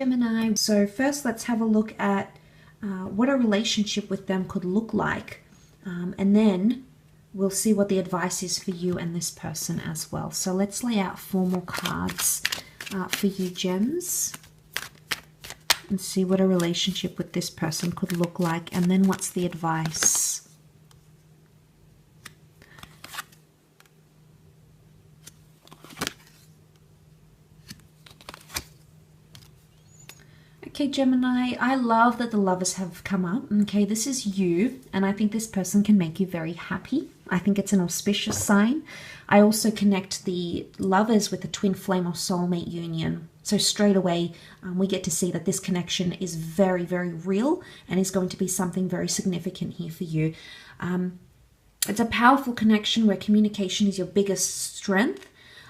Gemini. So first let's have a look at what a relationship with them could look like, and then we'll see what the advice is for you and this person as well. So let's lay out 4 more cards for you, Gems, and see what a relationship with this person could look like, and then what's the advice. Okay, Gemini, I love that the lovers have come up. Okay, this is you, and I think this person can make you very happy. I think it's an auspicious sign. I also connect the lovers with the twin flame or soulmate union. So straight away, we get to see that this connection is very, very real and is going to be something very significant here for you. It's a powerful connection where communication is your biggest strength.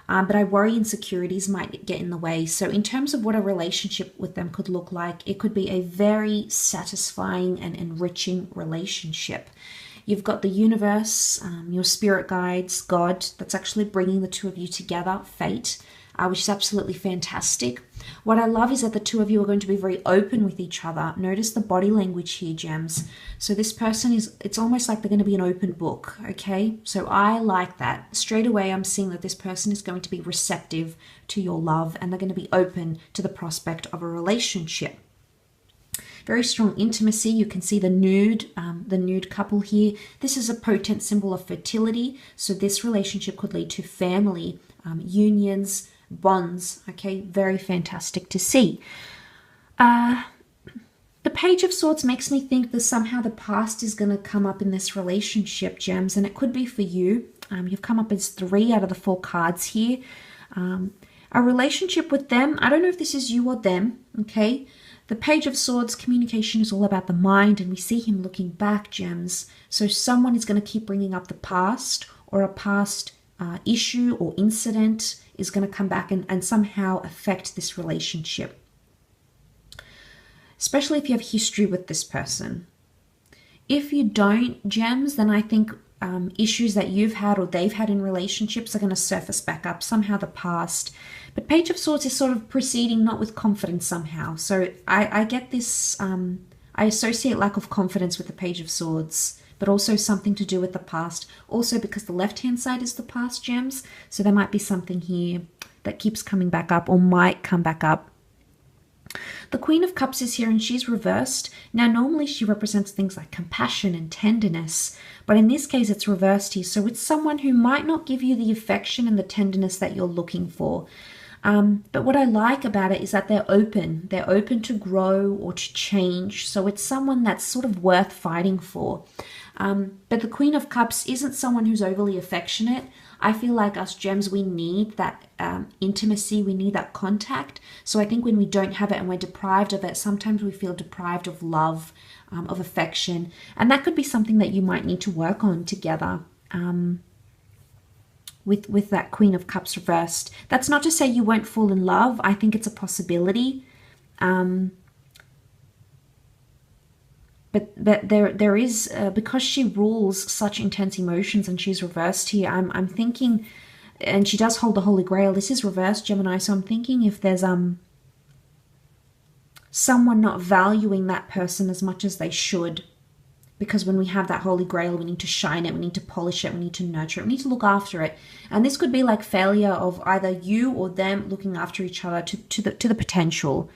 But I worry insecurities might get in the way. So in terms of what a relationship with them could look like, it could be a very satisfying and enriching relationship. You've got the universe, your spirit guides, God, that's actually bringing the two of you together, fate, which is absolutely fantastic. What I love is that the two of you are going to be very open with each other. Notice the body language here, Gems. So this person is, it's almost like they're going to be an open book, okay? So I like that. Straight away, I'm seeing that this person is going to be receptive to your love, and they're going to be open to the prospect of a relationship. Very strong intimacy. You can see the nude couple here. This is a potent symbol of fertility. So this relationship could lead to family unions, bonds. Okay, very fantastic to see. The Page of Swords makes me think that somehow the past is going to come up in this relationship, Gems, and it could be for you. You've come up as 3 out of the 4 cards here. A relationship with them, I don't know if this is you or them, okay? The Page of Swords, communication is all about the mind, and we see him looking back, Gems. So someone is going to keep bringing up the past, or a past issue or incident is going to come back and somehow affect this relationship. Especially if you have history with this person. If you don't, Gems, then I think issues that you've had or they've had in relationships are going to surface back up, somehow the past. But Page of Swords is sort of proceeding not with confidence somehow. So I get this, I associate lack of confidence with the Page of Swords, but also something to do with the past. Also because the left-hand side is the past, Gems. So there might be something here that keeps coming back up or might come back up. The Queen of Cups is here and she's reversed. Now, normally she represents things like compassion and tenderness, but in this case it's reversed here. So it's someone who might not give you the affection and the tenderness that you're looking for. But what I like about it is that they're open. They're open to grow or to change. So it's someone that's sort of worth fighting for. But the Queen of Cups isn't someone who's overly affectionate. I feel like us Gems, we need that intimacy, we need that contact. So I think when we don't have it and we're deprived of it, sometimes we feel deprived of love, of affection. And that could be something that you might need to work on together with that Queen of Cups reversed. That's not to say you won't fall in love. I think it's a possibility. But there is, because she rules such intense emotions and she's reversed here, I'm thinking, and she does hold the Holy Grail. This is reversed, Gemini, so I'm thinking if there's someone not valuing that person as much as they should. Because when we have that Holy Grail, we need to shine it, we need to polish it, we need to nurture it, we need to look after it. And this could be like failure of either you or them looking after each other to the potential.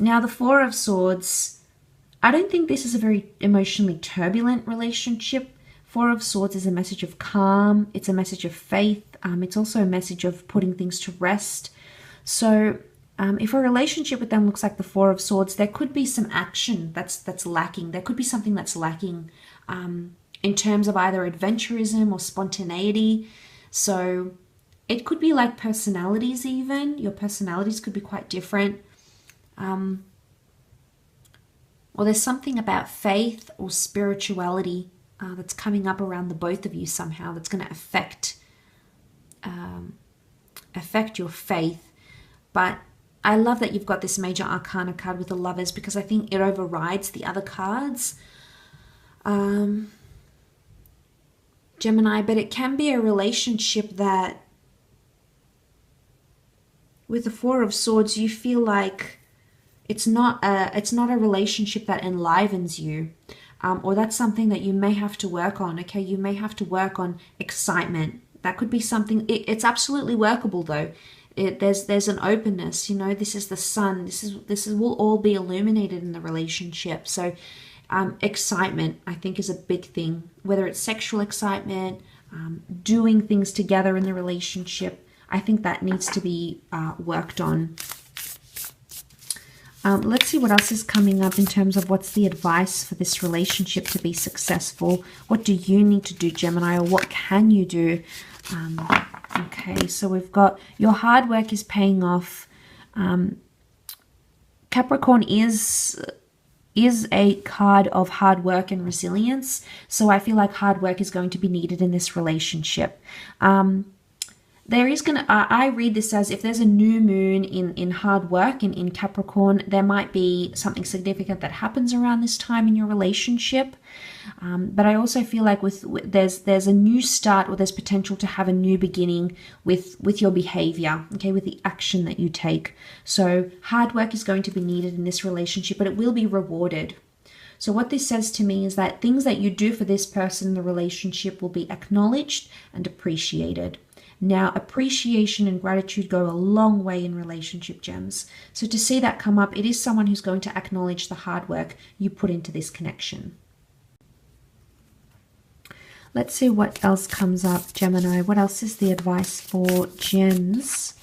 Now, the Four of Swords, I don't think this is a very emotionally turbulent relationship. Four of Swords is a message of calm. It's a message of faith. It's also a message of putting things to rest. So if a relationship with them looks like the Four of Swords, there could be some action that's lacking. There could be something that's lacking in terms of either adventurism or spontaneity. So it could be like personalities even. Your personalities could be quite different. Or there's something about faith or spirituality that's coming up around the both of you somehow that's going to affect your faith. But I love that you've got this major arcana card with the Lovers, because I think it overrides the other cards. Gemini, but it can be a relationship that with the Four of Swords, you feel like it's not a relationship that enlivens you, or that's something that you may have to work on. Okay, you may have to work on excitement. That could be something. It's absolutely workable though. There's an openness. You know, this is the sun. This is will all be illuminated in the relationship. So excitement, I think, is a big thing. Whether it's sexual excitement, doing things together in the relationship, I think that needs to be worked on. Let's see what else is coming up in terms of what's the advice for this relationship to be successful. What do you need to do, Gemini, or what can you do? Okay, so we've got your hard work is paying off. Capricorn is a card of hard work and resilience. So I feel like hard work is going to be needed in this relationship. There is going to, I read this as if there's a new moon in hard work in Capricorn, there might be something significant that happens around this time in your relationship. But I also feel like there's a new start, or there's potential to have a new beginning with your behavior, okay, with the action that you take. So hard work is going to be needed in this relationship, but it will be rewarded. So what this says to me is that things that you do for this person in the relationship will be acknowledged and appreciated. Now, appreciation and gratitude go a long way in relationship, gems. So to see that come up, it is someone who's going to acknowledge the hard work you put into this connection. Let's see what else comes up, Gemini. What else is the advice for gems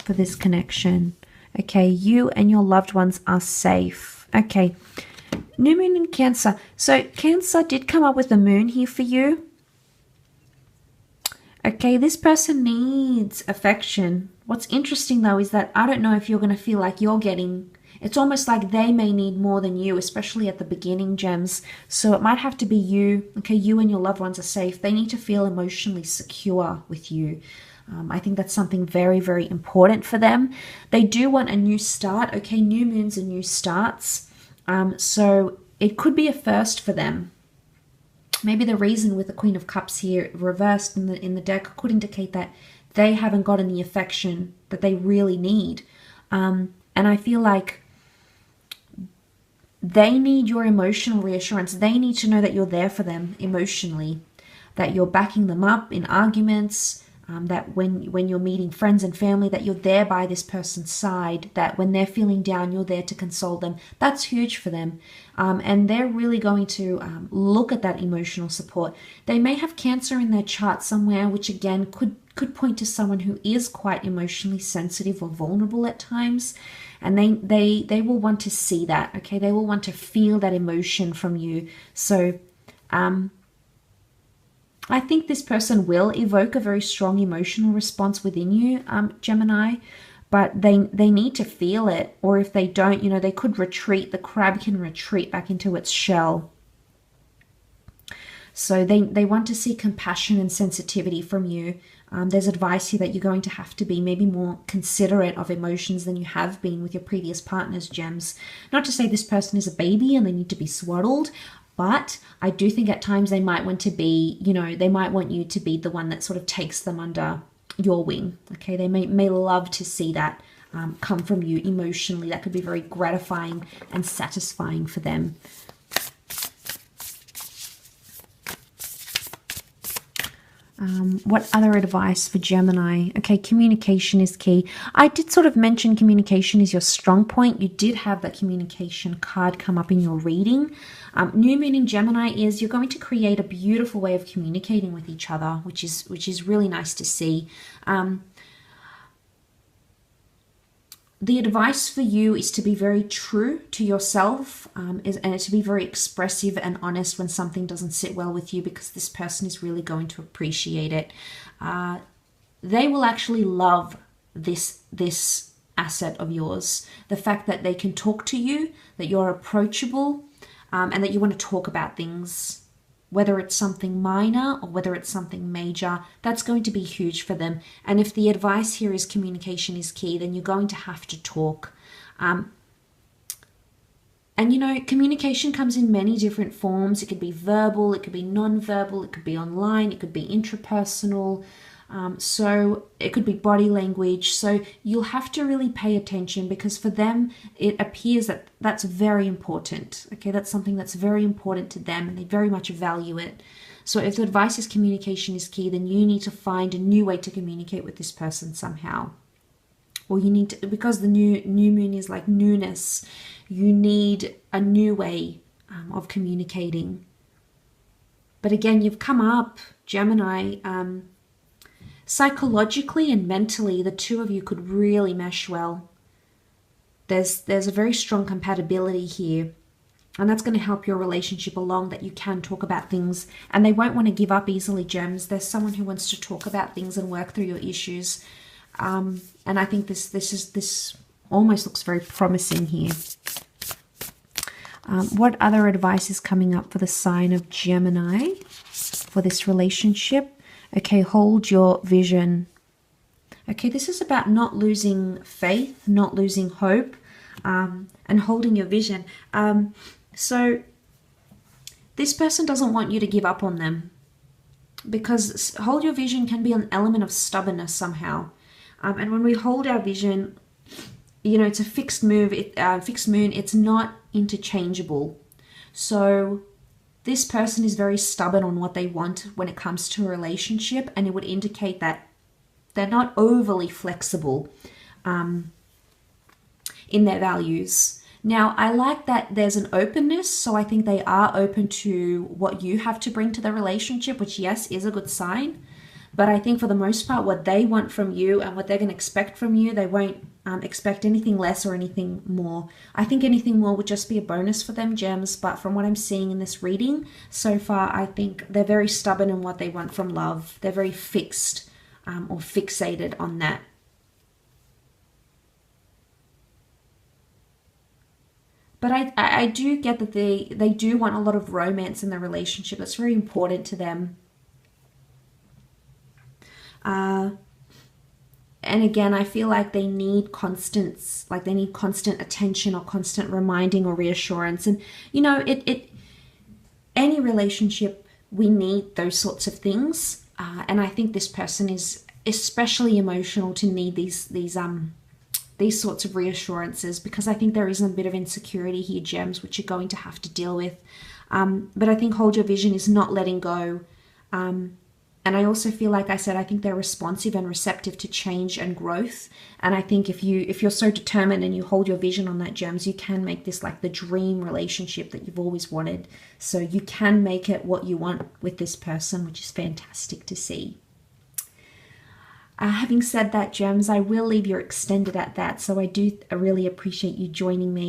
for this connection? Okay, you and your loved ones are safe. Okay, new moon in Cancer. So Cancer did come up with the moon here for you. Okay, this person needs affection. What's interesting though is that I don't know if you're going to feel like you're getting, it's almost like they may need more than you, especially at the beginning, gems. So it might have to be you. Okay, you and your loved ones are safe. They need to feel emotionally secure with you. I think that's something very, very important for them. They do want a new start. Okay, new moons and new starts. So it could be a first for them. Maybe the reason with the Queen of Cups here reversed in the deck could indicate that they haven't gotten the affection that they really need. And I feel like they need your emotional reassurance. They need to know that you're there for them emotionally, that you're backing them up in arguments, that when you're meeting friends and family, that you're there by this person's side, that when they're feeling down, you're there to console them. That's huge for them. And they're really going to look at that emotional support. They may have Cancer in their chart somewhere, which again could point to someone who is quite emotionally sensitive or vulnerable at times. And they will want to see that, okay? They will want to feel that emotion from you. So, I think this person will evoke a very strong emotional response within you, Gemini, but they need to feel it. Or if they don't, you know, they could retreat. The crab can retreat back into its shell. So they want to see compassion and sensitivity from you. There's advice here that you're going to have to be maybe more considerate of emotions than you have been with your previous partners, gems. Not to say this person is a baby and they need to be swaddled, but I do think at times they might want to be, you know, they might want you to be the one that sort of takes them under your wing. Okay, they may love to see that come from you emotionally. That could be very gratifying and satisfying for them. What other advice for Gemini? Okay, communication is key. I did sort of mention communication is your strong point. You did have that communication card come up in your reading. New moon in Gemini is you're going to create a beautiful way of communicating with each other, which is really nice to see. The advice for you is to be very true to yourself and to be very expressive and honest when something doesn't sit well with you, because this person is really going to appreciate it. They will actually love this asset of yours. The fact that they can talk to you, that you're approachable, and that you want to talk about things. Whether it's something minor or whether it's something major, that's going to be huge for them. And if the advice here is communication is key, then you're going to have to talk. And you know, communication comes in many different forms. It could be verbal, it could be non-verbal, it could be online, it could be intrapersonal. So it could be body language. So you'll have to really pay attention, because for them, it appears that that's very important. Okay, that's something that's very important to them, and they very much value it. So if the advice is communication is key, then you need to find a new way to communicate with this person somehow. Or you need to, because the new moon is like newness, you need a new way of communicating. But again, you've come up, Gemini, psychologically and mentally, the two of you could really mesh well. There's a very strong compatibility here. And that's going to help your relationship along, that you can talk about things. And they won't want to give up easily, Gems. There's someone who wants to talk about things and work through your issues. And I think this almost looks very promising here. What other advice is coming up for the sign of Gemini for this relationship? Okay, hold your vision. Okay, this is about not losing faith, not losing hope, and holding your vision. So this person doesn't want you to give up on them, because hold your vision can be an element of stubbornness somehow. And when we hold our vision, you know, it's a fixed move, fixed moon, it's not interchangeable. So this person is very stubborn on what they want when it comes to a relationship, and it would indicate that they're not overly flexible in their values. Now, I like that there's an openness, so I think they are open to what you have to bring to the relationship, which, yes, is a good sign. But I think for the most part, what they want from you and what they're going to expect from you, they won't expect anything less or anything more. I think anything more would just be a bonus for them, Gems. But from what I'm seeing in this reading so far, I think they're very stubborn in what they want from love. They're very fixed or fixated on that. But I do get that they do want a lot of romance in their relationship. That's very important to them. And again, I feel like they need constance, like they need constant attention or constant reminding or reassurance. And, you know, any relationship, we need those sorts of things. And I think this person is especially emotional to need these sorts of reassurances, because I think there is a bit of insecurity here, Gems, which you're going to have to deal with. But I think hold your vision is not letting go. And I also feel, like I said, I think they're responsive and receptive to change and growth. And I think if you're so determined and you hold your vision on that, Gems, you can make this like the dream relationship that you've always wanted. So you can make it what you want with this person, which is fantastic to see. Having said that, Gems, I will leave your extended at that. So I do really appreciate you joining me.